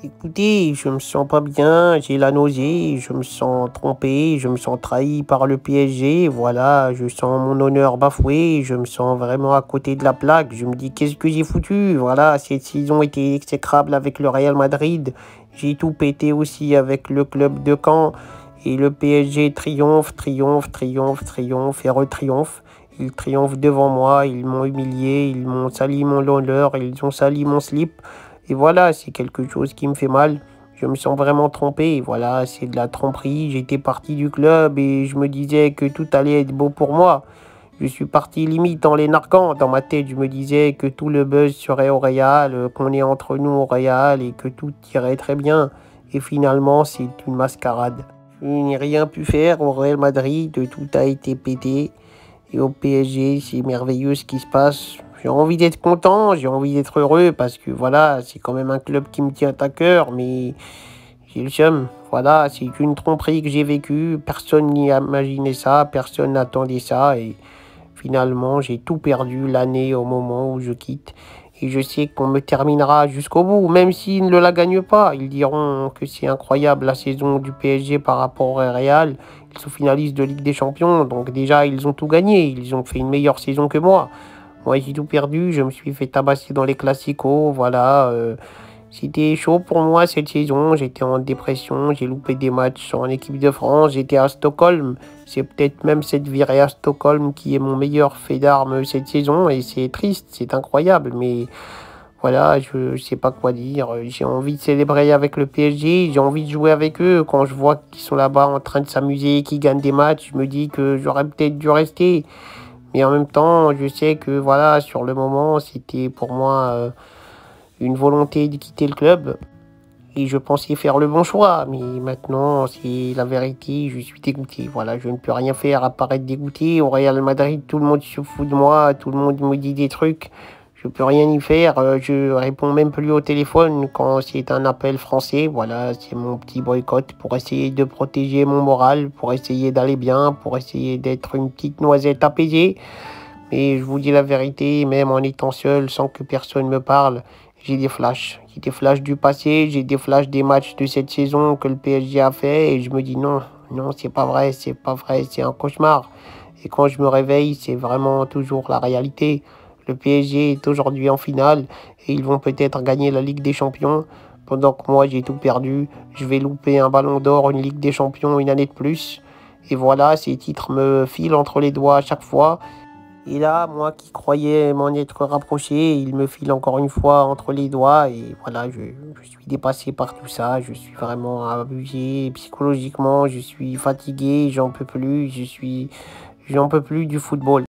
Écoutez, je me sens pas bien, j'ai la nausée, je me sens trompé, je me sens trahi par le PSG, voilà, je sens mon honneur bafoué, je me sens vraiment à côté de la plaque, je me dis qu'est-ce que j'ai foutu, voilà, cette saison était exécrable avec le Real Madrid, j'ai tout pété aussi avec le club de Caen, et le PSG triomphe, triomphe, triomphe, triomphe et retriomphe. Ils triomphent devant moi, ils m'ont humilié, ils m'ont sali mon honneur, ils ont sali mon slip. Et voilà, c'est quelque chose qui me fait mal. Je me sens vraiment trompé. Voilà, c'est de la tromperie. J'étais parti du club et je me disais que tout allait être beau pour moi. Je suis parti limite en les narguant. Dans ma tête, je me disais que tout le buzz serait au Real, qu'on est entre nous au Real et que tout irait très bien. Et finalement, c'est une mascarade. Je n'ai rien pu faire au Real Madrid. Tout a été pété. Et au PSG, c'est merveilleux ce qui se passe. J'ai envie d'être content, j'ai envie d'être heureux parce que voilà, c'est quand même un club qui me tient à cœur, mais j'ai le seum. Voilà, c'est une tromperie que j'ai vécue. Personne n'y a imaginé ça, personne n'attendait ça. Et finalement, j'ai tout perdu l'année au moment où je quitte. Et je sais qu'on me terminera jusqu'au bout, même s'ils ne la gagnent pas. Ils diront que c'est incroyable la saison du PSG par rapport au Real. Ils sont finalistes de Ligue des Champions, donc déjà ils ont tout gagné. Ils ont fait une meilleure saison que moi. Moi j'ai tout perdu, je me suis fait tabasser dans les classicos, voilà. C'était chaud pour moi cette saison, j'étais en dépression, j'ai loupé des matchs en équipe de France, j'étais à Stockholm. C'est peut-être même cette virée à Stockholm qui est mon meilleur fait d'armes cette saison et c'est triste, c'est incroyable, mais voilà, je sais pas quoi dire. J'ai envie de célébrer avec le PSG, j'ai envie de jouer avec eux. Quand je vois qu'ils sont là-bas en train de s'amuser, qu'ils gagnent des matchs, je me dis que j'aurais peut-être dû rester. Mais en même temps, je sais que voilà, sur le moment, c'était pour moi une volonté de quitter le club. Et je pensais faire le bon choix. Mais maintenant, c'est la vérité, je suis dégoûté. Voilà, je ne peux rien faire à part être dégoûté. Au Real Madrid, tout le monde se fout de moi, tout le monde me dit des trucs. Je peux rien y faire. Je réponds même plus au téléphone quand c'est un appel français. Voilà, c'est mon petit boycott pour essayer de protéger mon moral, pour essayer d'aller bien, pour essayer d'être une petite noisette apaisée. Mais je vous dis la vérité, même en étant seul, sans que personne me parle, j'ai des flashs. J'ai des flashs du passé, j'ai des flashs des matchs de cette saison que le PSG a fait et je me dis non, non, c'est pas vrai, c'est pas vrai, c'est un cauchemar. Et quand je me réveille, c'est vraiment toujours la réalité. Le PSG est aujourd'hui en finale et ils vont peut-être gagner la Ligue des Champions. Pendant que moi, j'ai tout perdu. Je vais louper un ballon d'or, une Ligue des Champions, une année de plus. Et voilà, ces titres me filent entre les doigts à chaque fois. Et là, moi qui croyais m'en être rapproché, il me file encore une fois entre les doigts. Et voilà, je suis dépassé par tout ça. Je suis vraiment abusé psychologiquement. Je suis fatigué, j'en peux plus. J'en peux plus du football.